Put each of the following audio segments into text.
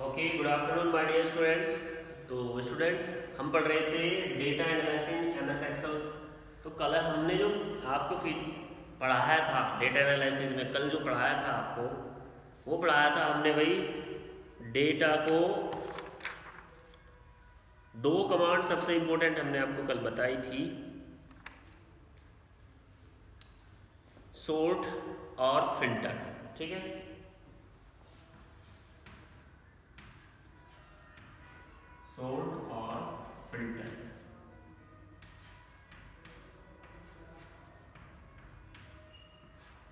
Okay, good afternoon my dear students. तो students, हम पढ़ रहे थे डेटा एनालिसिस एमएस एक्सेल। तो कल हमने जो आपको पढ़ाया था डेटा एनालिसिस में, कल जो पढ़ाया था आपको, वो पढ़ाया था हमने भाई डेटा को दो कमांड सबसे इंपॉर्टेंट हमने आपको कल बताई थी, सॉर्ट और फिल्टर। ठीक है, सॉर्ट और फिल्टर।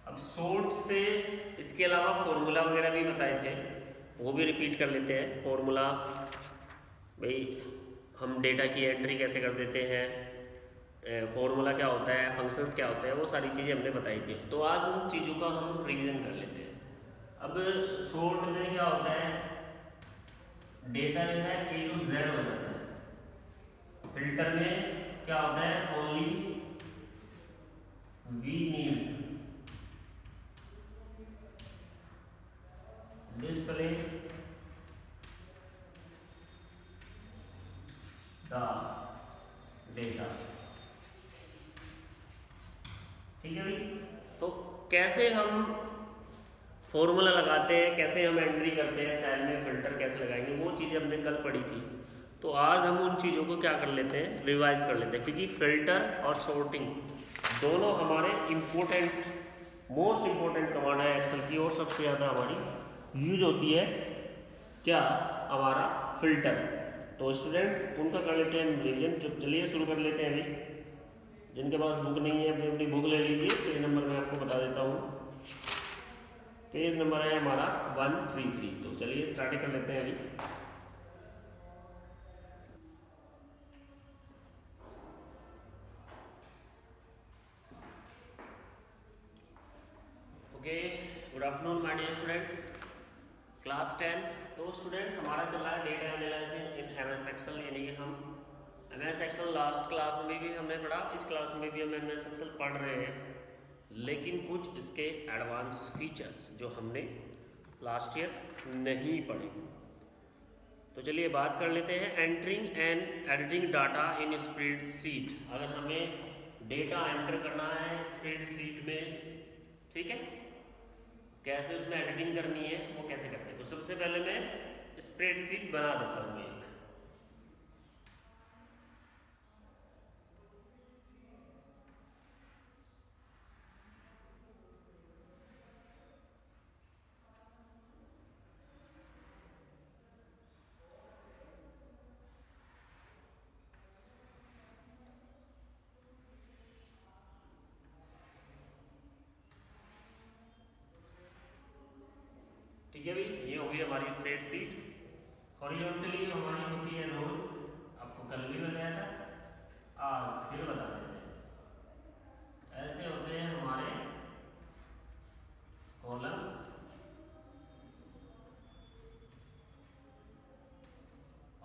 अब सॉर्ट से इसके अलावा फॉर्मूला वगैरह भी बताए थे, वो भी रिपीट कर लेते हैं। फॉर्मूला भाई हम डेटा की एंट्री कैसे कर देते हैं, फॉर्मूला क्या होता है, फंक्शंस क्या होते हैं, वो सारी चीज़ें हमने बताई थी। तो आज उन चीज़ों का हम रिवीजन कर लेते हैं। अब सॉर्ट में क्या होता है, डेटा जो है A to Z हो जाता है। फिल्टर में क्या होता है, only we need display the data. ठीक है भाई। तो कैसे हम फॉर्मूला लगाते हैं, कैसे हम एंट्री करते हैं सेल में, फिल्टर कैसे लगाएंगे, वो चीज़ें हमने कल पढ़ी थी। तो आज हम उन चीज़ों को क्या कर लेते हैं, रिवाइज कर लेते हैं, क्योंकि फिल्टर और सॉर्टिंग दोनों हमारे इम्पोर्टेंट, मोस्ट इम्पोर्टेंट कमांड है एक्सेल की, और सबसे ज़्यादा हमारी यूज होती है क्या, हमारा फिल्टर। तो स्टूडेंट्स उनका कर लेते हैं रिवीजन। तो चलिए शुरू कर लेते हैं अभी। जिनके पास बुक नहीं है अपनी अपनी बुक ले लीजिए। पेज नंबर मैं आपको बता देता हूँ, पेज नंबर है हमारा 133। तो चलिए स्टार्ट कर लेते हैं अभी। Okay, good afternoon my dear students, class 10। तो स्टूडेंट्स हमारा चल रहा है data analysis in MS Excel, यानी कि हम एमएस एक्सेल लास्ट क्लास में भी हमने पढ़ा, इस क्लास में भी हम एमएस एक्सेल पढ़ रहे हैं, लेकिन कुछ इसके एडवांस फीचर्स जो हमने लास्ट ईयर नहीं पढ़े। तो चलिए बात कर लेते हैं entering and editing data in spreadsheet. अगर हमें डेटा एंटर करना है स्प्रेडशीट में, ठीक है, कैसे उसमें एडिटिंग करनी है वो कैसे करते हैं। तो सबसे पहले मैं स्प्रेडशीट बना देता हूँ एक। ठीक है भाई, ये हो गई हमारी स्प्रेडशीट। हॉरिजॉन्टली हमारी होती है रोज, आपको कल भी बताया था, आज फिर बता देते हैं। ऐसे होते हैं हमारे कॉलम्स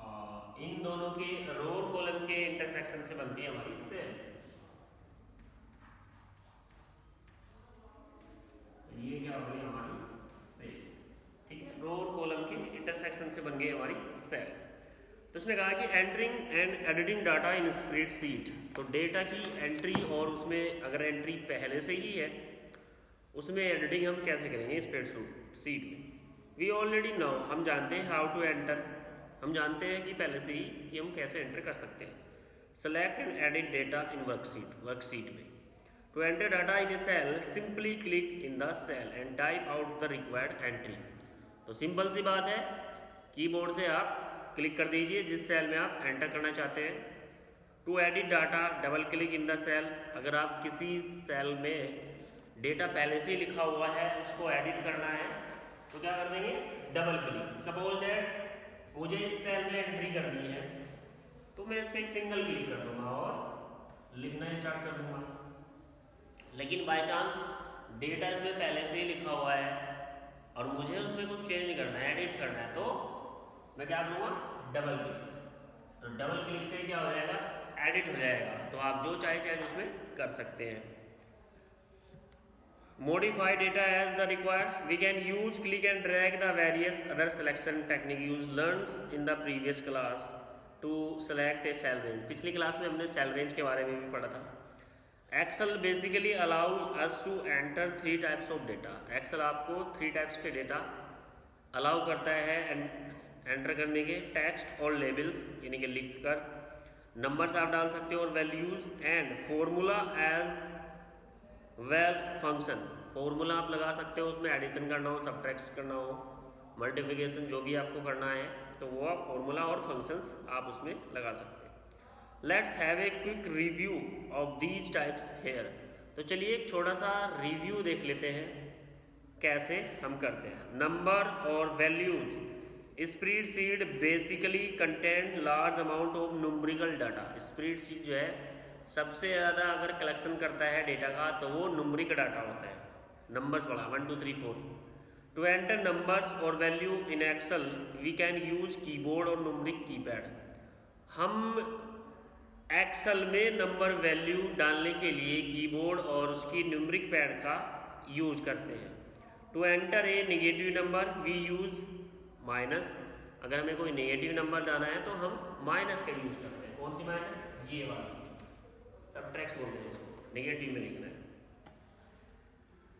और इन दोनों के रो और कॉलम के इंटरसेक्शन से बनती है हमारी सेल। तो ये क्या हो गई हमारी सेल। ठीक है, रो और कॉलम के इंटरसेक्शन से बन गई हमारी सेल। तो उसने कहा कि entering and editing data in spreadsheet. तो डेटा की एंट्री, और उसमें अगर एंट्री पहले से ही है, उसमें एडिटिंग हम कैसे करेंगे स्प्रेडशीट में। वी ऑलरेडी नो, हम जानते हैं हाउ टू एंटर, हम जानते हैं कि पहले से ही कि हम कैसे एंटर कर सकते हैं। Select and edit data in worksheet में। To enter data in a cell simply click in the cell and type out the required entry. तो सिंपल सी बात है, कीबोर्ड से आप क्लिक कर दीजिए जिस सेल में आप एंटर करना चाहते हैं। To edit data double click in the cell. अगर आप किसी सेल में डेटा पहले से ही लिखा हुआ है, उसको एडिट करना है, तो क्या कर देंगे, डबल क्लिक। सपोज दैट मुझे इस सेल में एंट्री करनी है, तो मैं इस पर एक सिंगल क्लिक कर दूंगा और लिखना स्टार्ट कर दूंगा। लेकिन बाय चांस डेटा इसमें पहले से ही लिखा हुआ है और मुझे उसमें कुछ चेंज करना है, एडिट करना है, तो मैं क्या करूँगा, डबल क्लिक। तो डबल क्लिक से क्या हो जाएगा, एडिट हो जाएगा। तो आप जो चाहे चाहे उसमें कर सकते हैं। Modify data as the required. We can use click and drag the various other selection technique used learned in the previous class to select a cell range. पिछली क्लास में हमने cell range के बारे में भी पढ़ा था. Excel basically allow us to enter 3 types of data. Excel आपको 3 types के data allow करता है एंटर करने के. टेक्स्ट और लेबल्स यानी कि लिख कर, नंबर्स आप डाल सकते हो और values, and formula as well function. Formula आप लगा सकते हो, उसमें एडिशन करना हो, सब्ट्रैक्ट करना हो, मल्टीप्लिकेशन जो भी आपको करना है तो वो आप फॉर्मूला और फंक्शंस आप उसमें लगा सकते हैं. Let's have a quick review of these types here. तो चलिए एक छोटा सा रिव्यू देख लेते हैं कैसे हम करते हैं. नंबर और values. Spreadsheet basically contain large amount of numerical data. Spreadsheet जो है सबसे ज़्यादा अगर कलेक्शन करता है डेटा का तो वो न्यूमेरिक डाटा होता है, नंबर्स वाला 1 2 3 4. टू एंटर नंबर्स और value in Excel we can use keyboard और न्यूमेरिक कीपैड. हम एक्सेल में नंबर वैल्यू डालने के लिए कीबोर्ड और उसकी न्यूमेरिक पैड का यूज करते हैं. To enter a negative number we use minus. अगर हमें कोई नेगेटिव नंबर डालना है तो हम माइनस का यूज करते हैं. कौन सी माइनस? ये वाली, सब्ट्रैक्ट बोलते हैं इसको, नेगेटिव में लिखना है.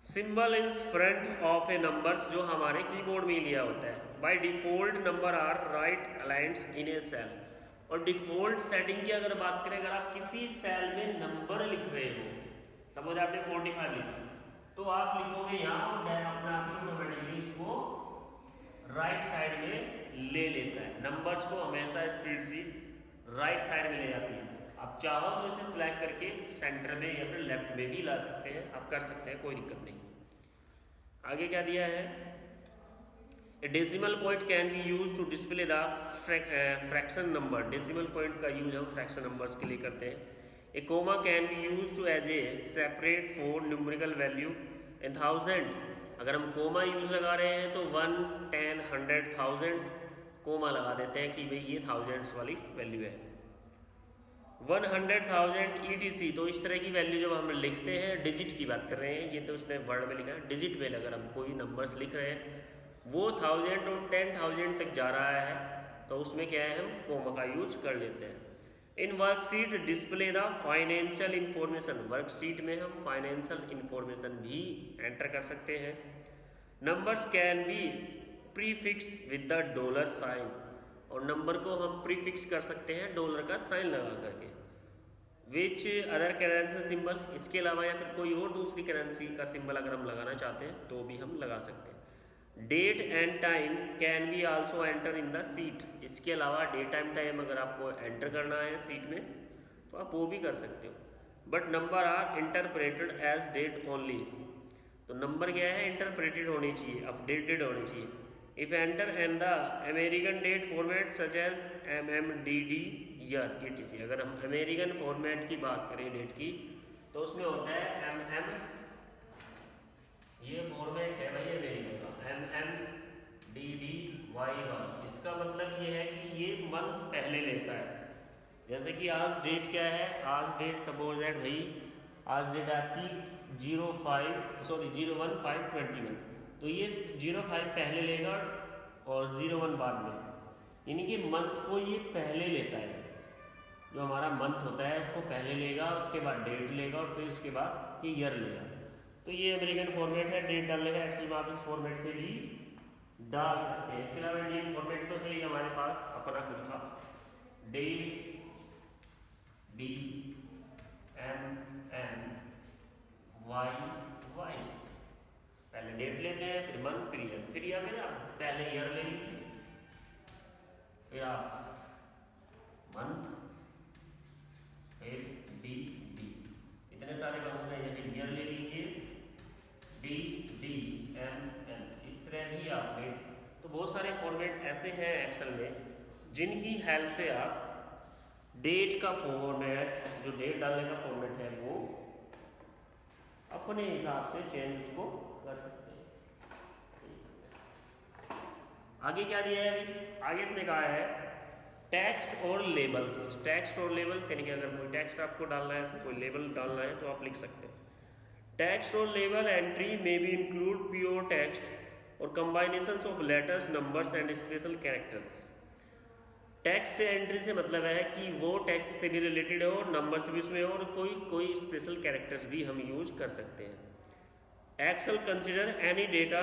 Symbol in front of a numbers जो हमारे कीबोर्ड में लिया होता है. By default number are right aligned in a cell. और डिफॉल्ट सेटिंग की अगर बात करें, अगर आप किसी सेल में नंबर लिख रहे हो, सपोज आपने 45 लिखा तो आप लिखोगे यहाँ और अपने आप ही ऑटोमेटिकली इसको राइट साइड में ले लेता है. नंबर्स को हमेशा स्प्रेडशीट राइट साइड में ले जाती है. आप चाहो तो इसे सिलेक्ट करके सेंटर में या फिर लेफ्ट में भी ला सकते हैं, आप कर सकते हैं, कोई दिक्कत नहीं. आगे क्या दिया है? A decimal point can be use to display the fraction number. Decimal point का यूज हम फ्रैक्शन नंबर्स के लिए करते हैं. A comma can be use to as a separate for numerical value in thousand. अगर हम कोमा यूज लगा रहे हैं तो 1 10 100 थाउजेंड्स कोमा लगा देते हैं कि भाई ये थाउजेंड्स वाली वैल्यू है. 100,000 ETC. तो इस तरह की वैल्यू जब हम लिखते हैं, डिजिट की बात कर रहे हैं, ये तो उसने वर्ड में लिखा है. डिजिट में अगर हम कोई नंबर्स लिख रहे हैं वो 1000 और 10,000 तक जा रहा है तो उसमें क्या है, हम कोमा का यूज कर लेते हैं. In worksheet display the financial information. Worksheet में हम फाइनेंशियल इंफॉर्मेशन भी एंटर कर सकते हैं. Numbers can be prefix with the dollar sign. और नंबर को हम प्रीफिक्स कर सकते हैं डॉलर का साइन लगा करके. Which other currency symbol. इसके अलावा या फिर कोई और दूसरी करेंसी का सिंबल अगर हम लगाना चाहते हैं तो भी हम लगा सकते हैं. Date and time can be also enter in the sheet. इसके अलावा डेट टाइम अगर आपको एंटर करना है सीट में तो आप वो भी कर सकते हो. But number are interpreted as date only. तो नंबर क्या है, इंटरप्रेटेड होनी चाहिए, अपडेटेड होनी चाहिए. If enter in the American date format such as MMDD year ETC. अगर हम अमेरिकन फॉर्मेट की बात करें डेट की तो उसमें होता है MM. ये फॉर्मेट है भाई अमेरिका का, MMDDYY. इसका मतलब ये है कि ये मंथ पहले लेता है. जैसे कि आज डेट क्या है, आज डेट सपोज दैट भाई आज डेट आपकी 01/5/21. तो ये 05 पहले लेगा और 01 बाद में, यानी कि मंथ को ये पहले लेता है. जो हमारा मंथ होता है उसको पहले लेगा, उसके बाद डेट लेगा और फिर उसके बाद ये ईयर लेगा. तो ये अमेरिकन फॉर्मेट है. डेट डालने का एक्सेल में आप इस फॉर्मेट से भी डाल सकते हैं. इसके अलावा इंडियन फॉर्मेट तो है ही हमारे पास अपना कुछ था, डेट DMMYY. पहले डेट लेते हैं, फिर मंथ, फिर ईयर, फिर या फिर आप पहले ईयर ले लीजिए, फिर आप मंथ, फिर DD. इतने सारे फंक्शन है, या फिर ईयर ले लीजिए, DDMM. इस तरह भी आपने तो बहुत सारे फॉर्मेट ऐसे हैं एक्सेल में जिनकी हेल्प से आप डेट का फॉर्मेट, जो डेट डालने का फॉर्मेट है वो अपने हिसाब से चेंज उसको कर सकते हैं. आगे क्या दिया है अभी? आगे इसने कहा है टेक्स्ट और लेबल्स. टेक्स्ट और लेबल्स यानी कि अगर कोई टेक्स्ट आपको डालना है, कोई लेबल डालना है तो आप लिख सकते हैं. टेक्स्ट और लेबल एंट्री में भी इंक्लूड प्योर टेक्स्ट और combinations of letters, numbers and special characters. Text से एंट्री से मतलब है कि वो टेक्स्ट से भी रिलेटेड हो, नंबर्स भी उसमें हो और कोई स्पेशल कैरेक्टर्स भी हम यूज कर सकते हैं। Excel consider any data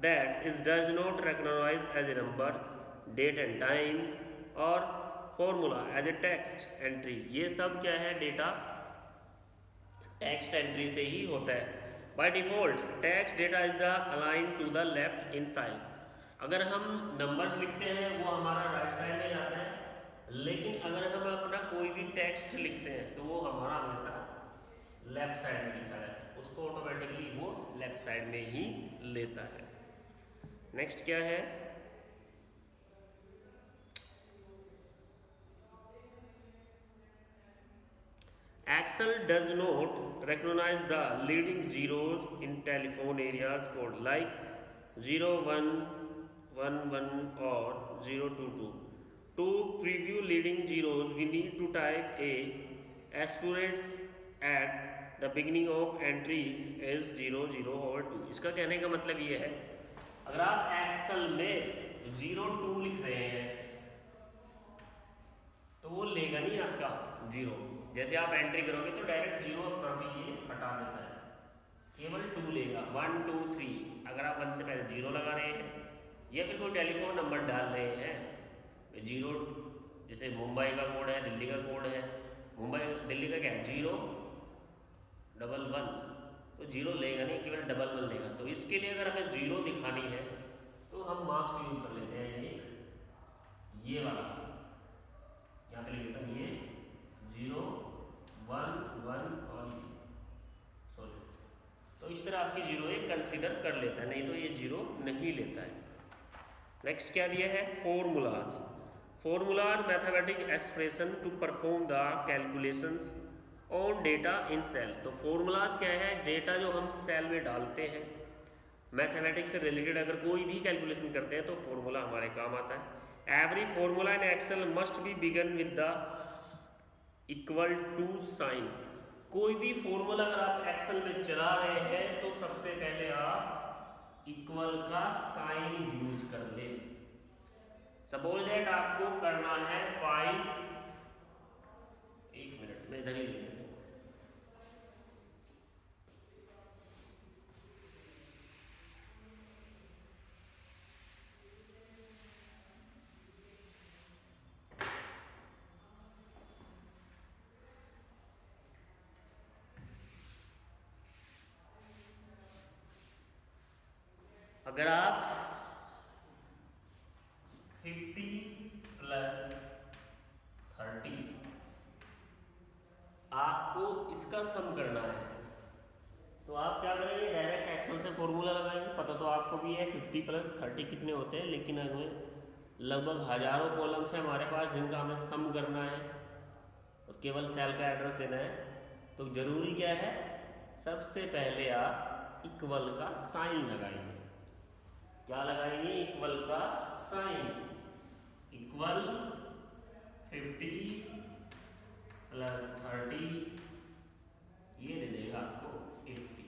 that is does not recognize as a number, date and time और formula as a text entry. ये सब क्या है, डेटा टेक्स्ट एंट्री से ही होता है। By default text data is the align to the left inside. अगर हम नंबर्स लिखते हैं वो हमारा राइट साइड में जाता है, लेकिन अगर हम अपना कोई भी टेक्स्ट लिखते हैं तो वो हमारा हमेशा लेफ्ट साइड में लिखा जाता है, उसको ऑटोमेटिकली वो लेफ्ट साइड में ही लेता है। नेक्स्ट क्या है, Excel does not recognize the leading zeros in telephone areas code like 0111 or 022. To preview leading zeros, we need to type a asterisk at the beginning of entry as 00 or 2. इसका कहने का मतलब ये है, अगर आप एक्सेल में 02 लिख रहे हैं तो वो लेगा नहीं आपका जीरो। जैसे आप एंट्री करोगे तो डायरेक्ट जीरो अपना भी ये हटा देता है, केवल 2 लेगा, 1 2 3। अगर आप 1 से पहले जीरो लगा रहे हैं या फिर कोई टेलीफोन नंबर डाल रहे हैं, जीरो, जैसे मुंबई का कोड है, दिल्ली का कोड है, दिल्ली का क्या है 011, तो जीरो लेगा नहीं, केवल 11 लेगा। तो इसके लिए अगर हमें जीरो दिखानी है तो हम मार्क्स यूज कर लेते हैं, ये वाला यहाँ पे लिख देता हूँ, ये 0 1 1 और ये सॉरी। तो इस तरह आपकी जीरो एक कंसीडर कर लेता है, नहीं तो ये जीरो नहीं लेता है। नेक्स्ट क्या दिया है, formulas. Formula mathematic expression to perform the calculations on data in cell. तो फॉर्मूलाज क्या है, डेटा जो हम सेल में डालते हैं, मैथमेटिक्स से रिलेटेड अगर कोई भी कैलकुलेशन करते हैं तो फॉर्मूला हमारे काम आता है। Every formula in Excel must be begin with the equal to sign. कोई भी फॉर्मूला अगर आप एक्सेल में चला रहे हैं तो सबसे पहले आप इक्वल का साइन यूज कर ले। सपोज दैट आपको करना है 5, एक मिनट में इधर ही ले लेता हूं। अगर आप 50 + 30 आपको इसका सम करना है तो आप क्या करेंगे, डायरेक्ट एक्सेल से फॉर्मूला लगाएंगे। पता तो आपको भी है 50 + 30 कितने होते हैं, लेकिन हमें लगभग हजारों कॉलम्स हैं हमारे पास जिनका हमें सम करना है और केवल सेल का एड्रेस देना है। तो जरूरी क्या है, सबसे पहले आप इक्वल का साइन लगाएंगे। क्या लगाएंगे, इक्वल का साइन। इक्वल 50 + 30 ये दे देगा आपको 80।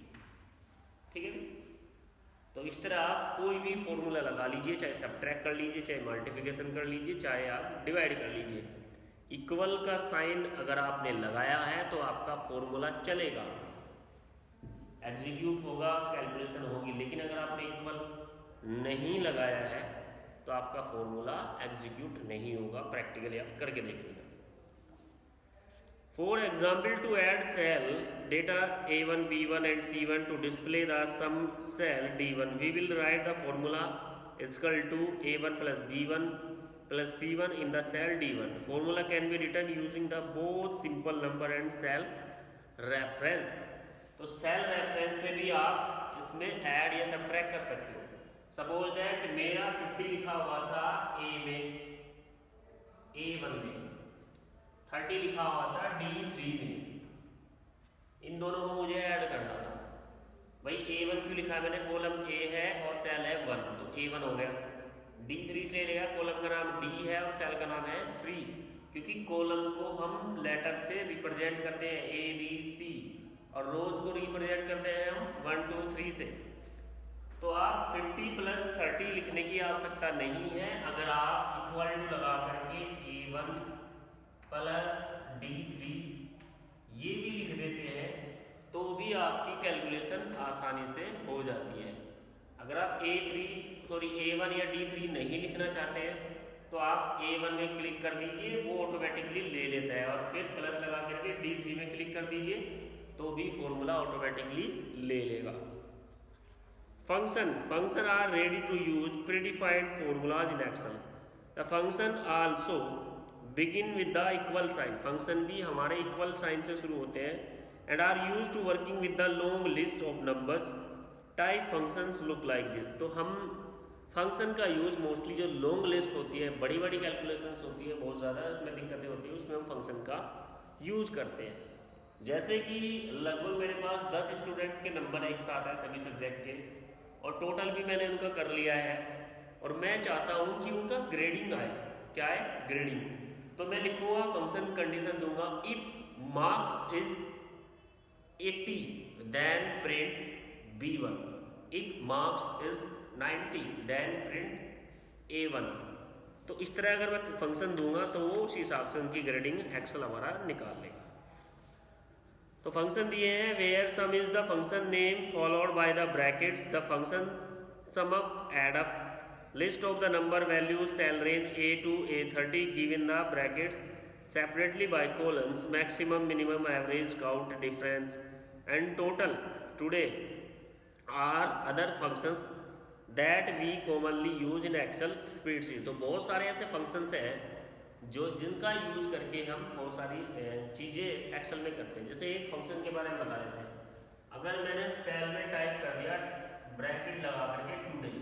ठीक है, तो इस तरह आप कोई भी फॉर्मूला लगा लीजिए, चाहे सबट्रैक्ट कर लीजिए, चाहे मल्टीप्लिकेशन कर लीजिए, चाहे आप डिवाइड कर लीजिए। इक्वल का साइन अगर आपने लगाया है तो आपका फॉर्मूला चलेगा, एग्जीक्यूट होगा, कैलकुलेशन होगी। लेकिन अगर आपने इक्वल नहीं लगाया है तो आपका फॉर्मूला एग्जीक्यूट नहीं होगा। प्रैक्टिकली आप करके देखिएगा। For example, to add cell data A1, B1 and C1 to display the sum cell D1, we will write the formula is equal to A1 + B1 + C1 in the cell D1. Formula can be written using the both simple number and cell reference. तो cell reference से भी आप इसमें add या subtract कर सकते हो। Suppose that मेरा 50 लिखा हुआ था A में, A1 में, 30 लिखा हुआ था D3 में। इन दोनों को मुझे ऐड करना था। भाई A1 क्यों लिखा है मैंने, कॉलम A है और सेल है 1, तो A1 हो गया। D3 से लेगा, कॉलम का नाम D है और सेल का नाम है 3, क्योंकि कॉलम को हम लेटर से रिप्रेजेंट करते हैं A B C और रोज को रिप्रेजेंट करते हैं हम 1 2 3 से। तो आप 50 + 30 लिखने की आवश्यकता नहीं है। अगर आप इक्वल टू लगा करके A1 + D3 ये भी लिख देते हैं तो भी आपकी कैलकुलेशन आसानी से हो जाती है। अगर आप A1 या D3 नहीं लिखना चाहते हैं तो आप A1 में क्लिक कर दीजिए, वो ऑटोमेटिकली ले लेता है, और फिर प्लस लगा करके D3 में क्लिक कर दीजिए तो भी फॉर्मूला ऑटोमेटिकली ले लेगा। Function are ready to use predefined formulas in Excel. The function also begin with the equal sign. Function भी हमारे इक्वल साइन से शुरू होते हैं। And are use to working with the long list of numbers. Type functions look like this. तो हम function का use mostly जो लॉन्ग लिस्ट होती है, बड़ी बड़ी कैलकुलेशंस होती है, बहुत ज़्यादा उसमें दिक्कतें होती है, उसमें हम फंक्शन का यूज करते हैं। जैसे कि लगभग मेरे पास 10 स्टूडेंट्स के नंबर एक साथ है सभी सब्जेक्ट के, और टोटल भी मैंने उनका कर लिया है, और मैं चाहता हूँ कि उनका ग्रेडिंग आए। क्या है? ग्रेडिंग। तो मैं लिखूँगा फंक्शन कंडीशन दूंगा, if marks is 80 then print B1, if marks is 90 then print A1। तो इस तरह अगर मैं फंक्शन दूंगा तो वो उस हिसाब से उनकी ग्रेडिंग एक्सेल हमारा निकाल लेगा। तो फंक्शन दिए हैं, where sum is the function name followed by the brackets, the function sum up add up, list of the number values cell range A to A30 given the brackets separately by columns, maximum minimum average count difference and total today are other functions that we commonly use in Excel spreadsheet. तो बहुत सारे ऐसे functions हैं जो जिनका use करके हम बहुत सारी चीज़ें एक्सेल में करते हैं। जैसे एक फंक्शन के बारे में बता देते हैं, अगर मैंने सेल में टाइप कर दिया ब्रैकेट लगा करके टुडे,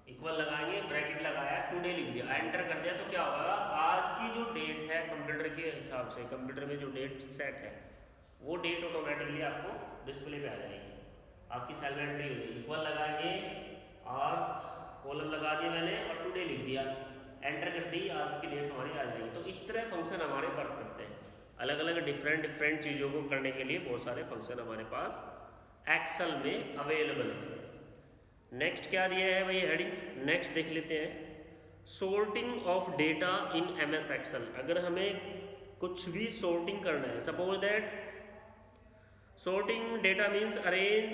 इक्वल लगाएंगे, ब्रैकेट लगाया, टुडे लिख दिया, एंटर कर दिया, तो क्या होगा? आज की जो डेट है कंप्यूटर के हिसाब से, कंप्यूटर में जो डेट सेट है वो डेट ऑटोमेटिकली आपको डिस्प्ले पे आ जाएगी, आपकी सेल में एंट्री हो जाएगी। इक्वल लगाएंगे और कॉलम लगा दिया मैंने और टुडे लिख दिया, एंटर कर दी, आज की डेट हमारी आ जाएगी। तो इस तरह फंक्शन हमारे वर्क करते हैं। अलग अलग डिफरेंट चीज़ों को करने के लिए बहुत सारे फंक्शन हमारे पास एक्सेल में अवेलेबल है। नेक्स्ट क्या दिया है भाई हेडिंग, नेक्स्ट देख लेते हैं, sorting of data in MS Excel. अगर हमें कुछ भी सॉर्टिंग करना है, suppose that sorting data means arrange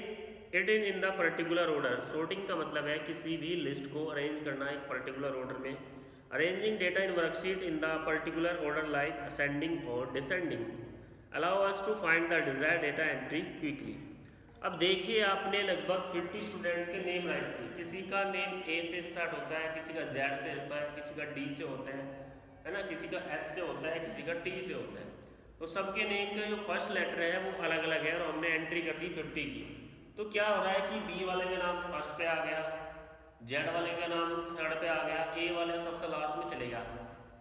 it in the particular order. Sorting का मतलब है किसी भी लिस्ट को अरेंज करना एक पर्टिकुलर ऑर्डर में। Arranging data in worksheet in the particular order like ascending और descending allow us to find the desired data entry quickly. अब देखिए, आपने लगभग 50 स्टूडेंट्स के नेम राइट किए, किसी का नेम A से स्टार्ट होता है, किसी का Z से होता है, किसी का D से होता है ना, किसी का S से होता है, किसी का T से होता है। तो सबके नेम का जो फर्स्ट लेटर है वो अलग अलग है, और हमने एंट्री कर दी 50 की। तो क्या हो रहा है कि B वाले का नाम फर्स्ट पे आ गया, Z वाले का नाम थर्ड पे आ गया, A वाले सबसे लास्ट में चलेगा।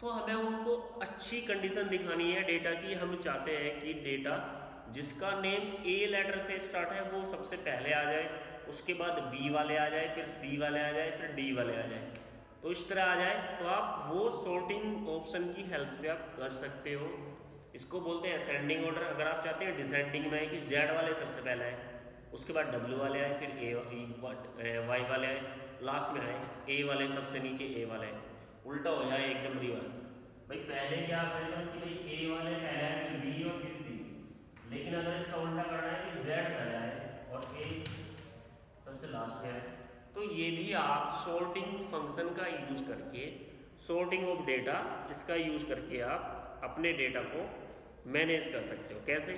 तो हमें उनको अच्छी कंडीशन दिखानी है डेटा की। हम चाहते हैं कि डेटा जिसका नेम A लेटर से स्टार्ट है वो सबसे पहले आ जाए, उसके बाद B वाले आ जाए, फिर C वाले आ जाए, फिर D वाले आ जाए, तो इस तरह आ जाए। तो आप वो सॉर्टिंग ऑप्शन की हेल्प से आप कर सकते हो। इसको बोलते हैं असेंडिंग ऑर्डर। अगर आप चाहते हैं डिसेंडिंग में आए कि Z वाले सबसे पहले आए, उसके बाद W वाले आए, फिर Y वाले आए, लास्ट में आए A वाले सबसे नीचे A वाले आए, उल्टा हो जाए एकदम रिवर्स। भाई पहले क्या करना कि भाई A वाले पहले आए, फिर B और फिर C। लेकिन अगर इसका उल्टा करना है कि Z पहले आए और A सबसे लास्ट में आए, तो ये भी आप सॉर्टिंग फंक्शन का यूज करके, सॉर्टिंग ऑफ डेटा, इसका यूज करके आप अपने डेटा को मैनेज कर सकते हो। कैसे?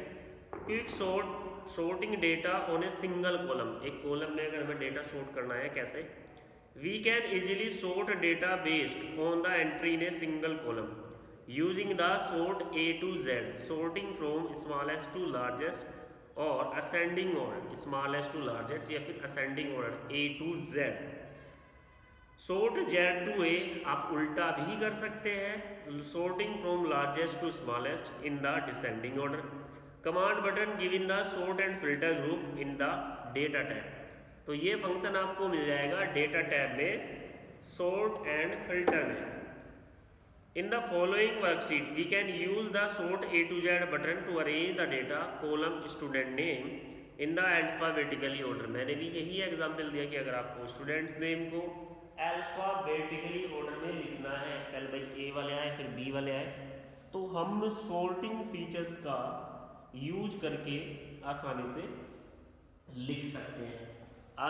Quick sorting data on a single column. एक कॉलम में अगर हमें डेटा सॉर्ट करना है, कैसे? We can easily sort data based on the entry in a single column using the sort A to Z, sorting from smallest to largest और ascending order smallest to largest, या फिर ascending order A to Z। sort Z to A आप उल्टा भी कर सकते हैं, sorting from largest to smallest in the descending order। command button given the sort and filter group in the data tab। तो ये फंक्शन आपको मिल जाएगा डेटा टैब में, sort and filter में। In the following worksheet, we can use the sort A to Z button to arrange the data column student name in the alphabetically order. मैंने भी यही example दिया कि अगर आपको स्टूडेंट्स नेम को अल्फाबेटिकली ऑर्डर में लिखना है, पहले भाई ए वाले आए फिर बी वाले आए, तो हम सॉर्टिंग फीचर्स का यूज करके आसानी से लिख सकते हैं।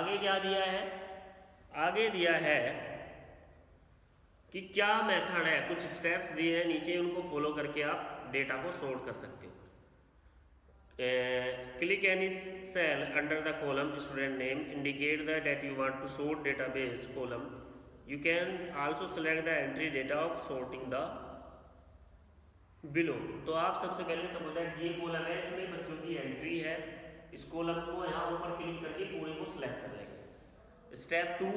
आगे क्या दिया है, आगे दिया है कि क्या मेथड है, कुछ स्टेप्स दिए हैं नीचे, उनको फॉलो करके आप डेटा को सॉर्ट कर सकते हो। Click any cell under the column student name, indicate the date you want to sort database column, you can also select the entry data of sorting the below. तो आप सबसे पहले समझ लें ये कॉलम है, इसमें बच्चों की एंट्री है, इस कॉलम को यहाँ ऊपर क्लिक करके पूरे को सिलेक्ट कर लेंगे। Step 2,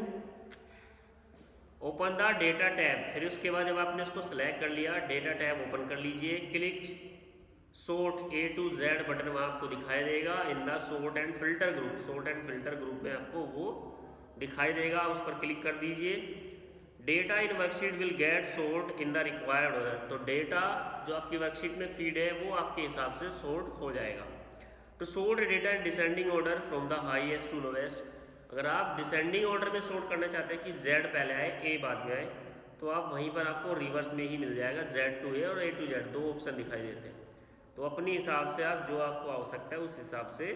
open the data tab. फिर उसके बाद जब आपने इसको सिलेक्ट कर लिया, डेटा टैब ओपन कर लीजिए, click sort A to Z button वहाँ आपको दिखाई देगा in the sort and filter group. Sort and filter group में आपको वो दिखाई देगा, उस पर क्लिक कर दीजिए। Data in worksheet will get sort in the required order. तो डेटा जो आपकी वर्कशीट में फीड है वो आपके हिसाब से सॉर्ट हो जाएगा। To sort data in descending order from the highest to lowest, अगर आप डिसेंडिंग ऑर्डर में सॉर्ट करना चाहते हैं कि Z पहले आए A बाद में आए, तो आप वहीं पर आपको रिवर्स में ही मिल जाएगा, Z to A और A to Z, दो ऑप्शन दिखाई देते हैं। तो अपने हिसाब से आप जो आपको आवश्यकता है उस हिसाब से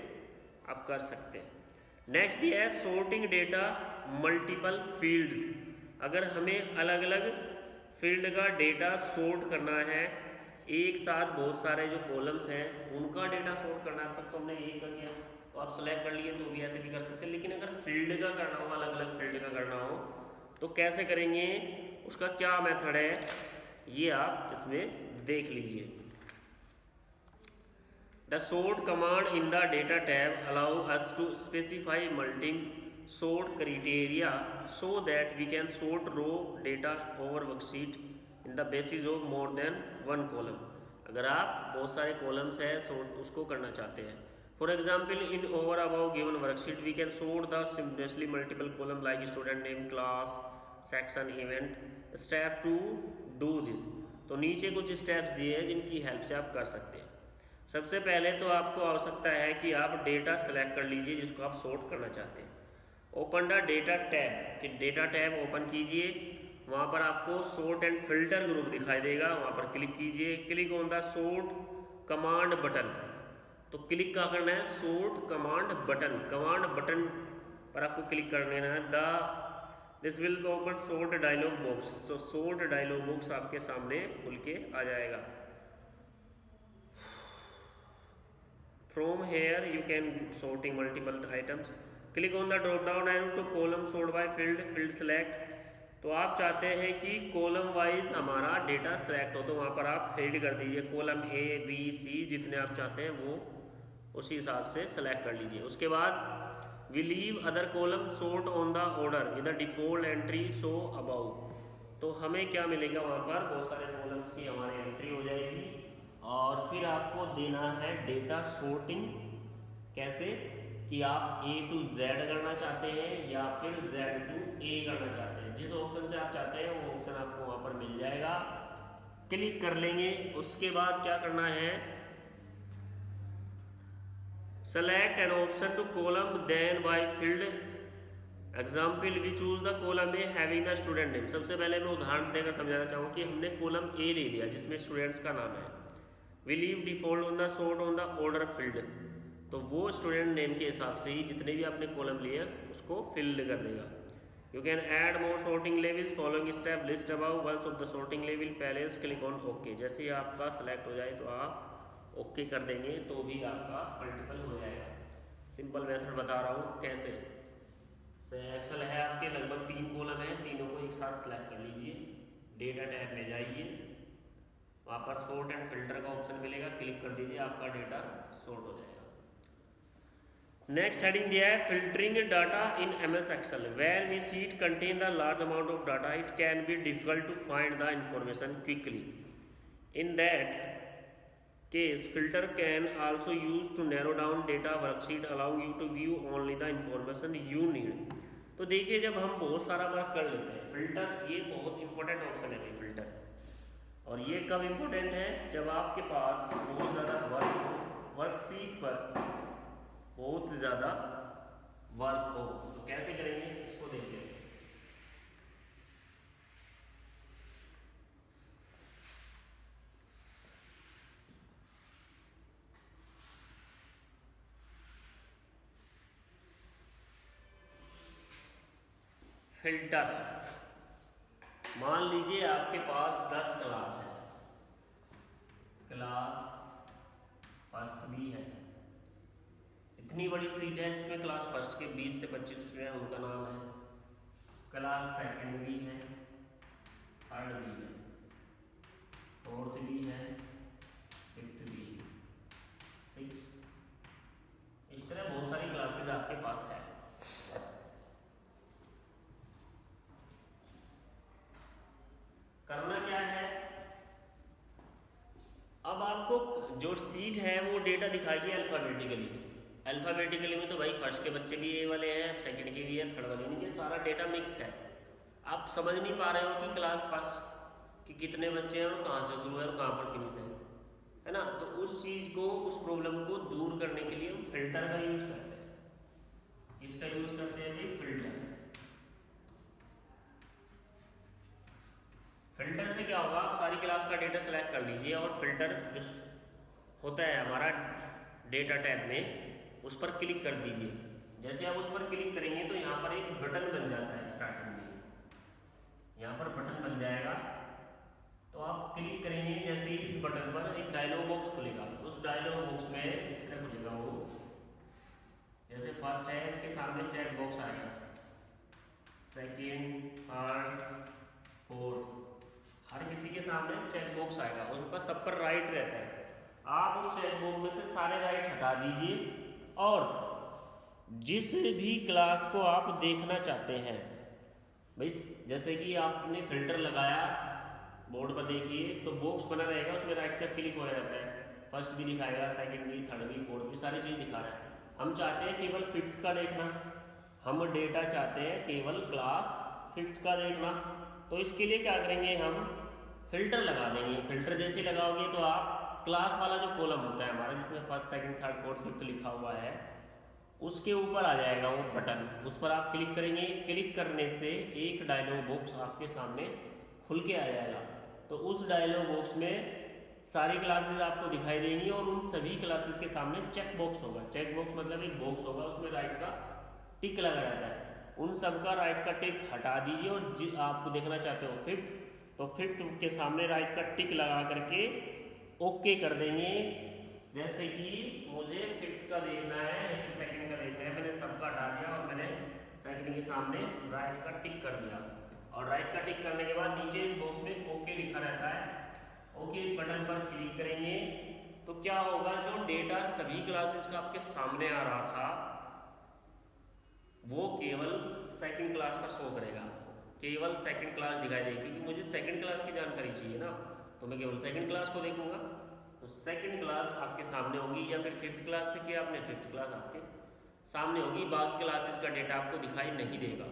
आप कर सकते हैं। नेक्स्ट ये है सॉर्टिंग डेटा मल्टीपल फील्ड्स। अगर हमें अलग अलग फील्ड का डेटा सॉर्ट करना है, एक साथ बहुत सारे जो कॉलम्स हैं उनका डेटा सॉर्ट करना है, अब तक तो हमने यही किया, तो आप सेलेक्ट कर लिए तो भी ऐसे भी कर सकते हैं। लेकिन अगर फील्ड का करना हो, अलग अलग फील्ड का करना हो, तो कैसे करेंगे, उसका क्या मेथड है, ये आप इसमें देख लीजिए। The sort command in the data tab allow us to specify multi sort criteria so that we can sort row data over worksheet in the basis of more than one column. अगर आप बहुत सारे columns हैं sort उसको करना चाहते हैं, for example in over above given worksheet we can sort the simultaneously multiple column like student name, class, section, event. step 2 do this। तो नीचे कुछ स्टेप्स दिए हैं जिनकी हेल्प से आप कर सकते हैं। सबसे पहले तो आपको आवश्यकता है कि आप डेटा सेलेक्ट कर लीजिए जिसको आप सॉर्ट करना चाहते हैं। ओपन द डेटा टैब, कि डेटा टैब ओपन कीजिए, वहाँ पर आपको सॉर्ट एंड फिल्टर ग्रुप दिखाई देगा, वहाँ पर क्लिक कीजिए। Click on the sort command button, तो क्लिक क्या करना है, sort command button, command button पर आपको क्लिक कर लेना है। This will open sort dialog box. So sort dialog box आपके सामने खुल के आ जाएगा। From here you can sorting multiple items. Click on the drop down arrow to column sort by field, field select. तो आप चाहते हैं कि कॉलम वाइज हमारा डेटा सेलेक्ट हो, तो वहाँ पर आप फील्ड कर दीजिए, कॉलम A B C जितने आप चाहते हैं वो उसी हिसाब से सेलेक्ट कर लीजिए। उसके बाद we leave other column sort on the order with the default entry show about. तो हमें क्या मिलेगा, वहाँ पर बहुत सारे कॉलम्स की हमारी एंट्री हो जाएगी और फिर आपको देना है डेटा सॉर्टिंग। कैसे कि आप A to Z करना चाहते हैं या फिर Z to A करना चाहते हैं, जिस ऑप्शन से आप चाहते हैं वो ऑप्शन आपको वहाँ पर मिल जाएगा, क्लिक कर लेंगे। उसके बाद क्या करना है, select an option to column then by field example we choose the column A having the student name। सबसे पहले मैं उदाहरण देकर समझाना चाहूँगा कि हमने कॉलम A ले लिया जिसमें स्टूडेंट्स का नाम है, we leave default on the sort on the order field, तो वो स्टूडेंट नेम के हिसाब से ही जितने भी आपने कॉलम लिए उसको फिल कर देगा। You can add more sorting levels following step list above once of the sorting level palace click on OK। जैसे ही आपका सेलेक्ट हो जाए तो आप ओके कर देंगे तो भी आपका मल्टीपल हो जाएगा। सिंपल मेथड बता रहा हूँ कैसे। एक्सेल है आपके, लगभग 3 कॉलम है, तीनों को एक साथ सेलेक्ट कर लीजिए, डेटा टैब में जाइए, वहाँ पर सॉर्ट एंड फिल्टर का ऑप्शन मिलेगा, क्लिक कर दीजिए, आपका डेटा सॉर्ट हो जाएगा। नेक्स्ट हेडिंग दिया है filtering data in MS Excel। Where we sheet contain the large amount of data it can be difficult to find the information quickly. In that case filter can also used to narrow down data worksheet allow you to view only the information you need। तो देखिए जब हम बहुत सारा work कर लेते हैं, filter ये बहुत इंपॉर्टेंट ऑप्शन है भाई फिल्टर। और ये कब इम्पोर्टेंट है, जब आपके पास बहुत ज़्यादा वर्कशीट पर बहुत ज़्यादा वर्क हो। तो कैसे करेंगे इसको देखते हैं। फिल्टर, मान लीजिए आपके पास 10 क्लास है, क्लास फर्स्ट भी है, इतनी बड़ी सीट है जिसमें क्लास फर्स्ट के 20 से 25 स्टूडेंट हैं, उनका नाम है। क्लास सेकंड भी है, थर्ड भी है, फोर्थ भी है, फिफ्थ भी है, सिक्स, इस तरह बहुत सारी क्लासेस आपके पास है। करना क्या है, अब आपको जो सीट है वो डेटा दिखाएगी अल्फाबेटिकली। अल्फाबेटिकली में तो भाई फर्स्ट के बच्चे भी ए वाले हैं, सेकंड के भी है, थर्ड वाले, ये सारा डेटा मिक्स है। आप समझ नहीं पा रहे हो कि क्लास फर्स्ट के कितने बच्चे हैं और कहाँ से शुरू है और कहाँ पर फिनिश है ना। तो उस चीज़ को, उस प्रॉब्लम को दूर करने के लिए हम फिल्टर का यूज करते हैं। किसका यूज करते हैं भाई, फिल्टर। फिल्टर से क्या होगा, आप सारी क्लास का डेटा सेलेक्ट कर लीजिए और फिल्टर जो होता है हमारा डेटा टैब में, उस पर क्लिक कर दीजिए। जैसे आप उस पर क्लिक करेंगे तो यहाँ पर एक बटन बन जाता है स्टार्टिंग में, यहाँ पर बटन बन जाएगा। तो आप क्लिक करेंगे, जैसे ही इस बटन पर एक डायलॉग बॉक्स खुलेगा, उस डायलॉग बॉक्स में कितना खुलेगा वो, जैसे फर्स्ट है इसके सामने चेक बॉक्स आएगा, सेकेंड, थर्ड, फोर्थ, हर किसी के सामने चेक बॉक्स आएगा, उन पर सब पर राइट रहता है। आप उस चेक बॉक्स में से सारे राइट हटा दीजिए और जिस भी क्लास को आप देखना चाहते हैं भाई, जैसे कि आपने फिल्टर लगाया बोर्ड पर, देखिए तो बॉक्स बना रहेगा, उसमें राइट का क्लिक हो जाता है, फर्स्ट भी दिखाएगा, सेकंड भी, थर्ड भी, फोर्थ भी, सारी चीज़ दिखा रहा है। हम चाहते हैं केवल फिफ्थ का देखना, हम डेटा चाहते हैं केवल क्लास फिफ्थ का देखना। तो इसके लिए क्या करेंगे, हम फिल्टर लगा देंगे। फिल्टर जैसे लगाओगे तो आप क्लास वाला जो कॉलम होता है हमारा, जिसमें first, second, third, fourth, fifth लिखा हुआ है, उसके ऊपर आ जाएगा वो बटन, उस पर आप क्लिक करेंगे। क्लिक करने से एक डायलॉग बॉक्स आपके सामने खुल के आ जाएगा। तो उस डायलॉग बॉक्स में सारी क्लासेस आपको दिखाई देंगी और उन सभी क्लासेस के सामने चेक बॉक्स होगा। चेक बॉक्स मतलब एक बॉक्स होगा, उसमें राइट का टिक लगा रहता है, उन सब का राइट का टिक हटा दीजिए और आपको देखना चाहते हो फिफ्थ, तो फिफ्थ के सामने राइट का टिक लगा करके ओके कर देंगे। जैसे कि मुझे फिफ्थ का देखना है, सेकंड का देखना है, मैंने सबका हटा दिया और मैंने सेकंड के सामने राइट का टिक कर दिया। और राइट का टिक करने के बाद नीचे इस बॉक्स में ओके लिखा रहता है, ओके बटन पर क्लिक करेंगे तो क्या होगा, जो डेटा सभी क्लासेस का आपके सामने आ रहा था वो केवल सेकंड क्लास का शो करेगा आपको, केवल सेकंड क्लास दिखाई देगी, क्योंकि मुझे सेकंड क्लास की जानकारी चाहिए ना, तो मैं केवल सेकंड क्लास को देखूंगा। तो सेकंड क्लास आपके सामने होगी, या फिर फिफ्थ क्लास पे किया आपने, फिफ्थ क्लास आपके सामने होगी, बाकी क्लासेस का डेटा आपको दिखाई नहीं देगा।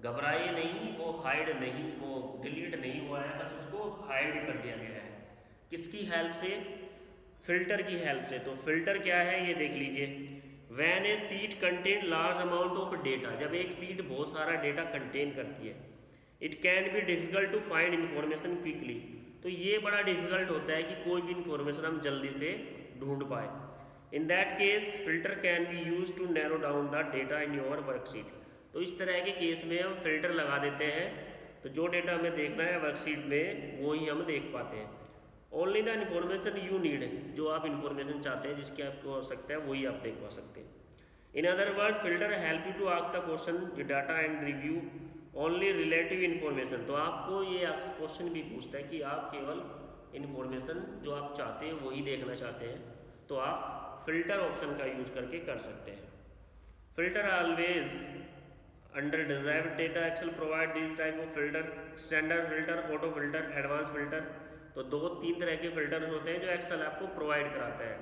घबराइए नहीं, वो हाइड नहीं, वो डिलीट नहीं हुआ है, बस उसको हाइड कर दिया गया है। किसकी हेल्प से, फिल्टर की हेल्प से। तो फिल्टर क्या है ये देख लीजिए, when a sheet contain large amount of data, जब एक सीट बहुत सारा डेटा कंटेन करती है, it can be difficult to find information quickly, तो ये बड़ा डिफिकल्ट होता है कि कोई भी इंफॉर्मेशन हम जल्दी से ढूंढ पाए। In that case filter can be use to narrow down the data in your worksheet, तो इस तरह के केस में हम फिल्टर लगा देते हैं, तो जो डेटा हमें देखना है वर्कशीट में वो ही हम देख पाते हैं। Only the information you need, जो आप इन्फॉर्मेशन चाहते हैं, जिसकी आपको आवश्यकता है, वही आप देख पा सकते हैं। In other word filter help you to ask the question data and review only relative information, तो आपको ये क्वेश्चन भी पूछता है कि आप केवल इन्फॉर्मेशन जो आप चाहते हैं वही देखना चाहते हैं, तो आप फिल्टर ऑप्शन का यूज करके कर सकते हैं। Filter always under desired data Excel provide this type of filters, standard filter, auto filter, advance filter, तो 2-3 तरह के फिल्टर होते हैं जो एक्सेल आपको प्रोवाइड कराता है।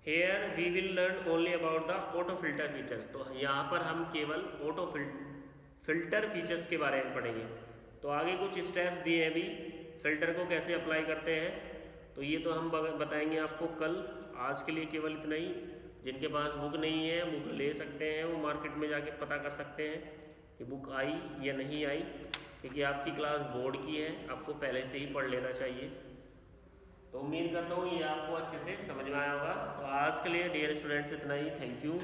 Here we will learn only about the auto filter features, तो यहाँ पर हम केवल ऑटो फिल्टर फीचर्स के बारे में पढ़ेंगे। तो आगे कुछ स्टेप्स दिए हैं अभी फिल्टर को कैसे अप्लाई करते हैं तो ये तो हम बताएंगे आपको कल। आज के लिए केवल इतना ही। जिनके पास बुक नहीं है बुक ले सकते हैं, वो मार्केट में जाके पता कर सकते हैं कि बुक आई या नहीं आई, क्योंकि आपकी क्लास बोर्ड की है, आपको पहले से ही पढ़ लेना चाहिए। तो उम्मीद करता हूँ ये आपको अच्छे से समझ में आया होगा। तो आज के लिए डियर स्टूडेंट्स इतना ही। Thank you.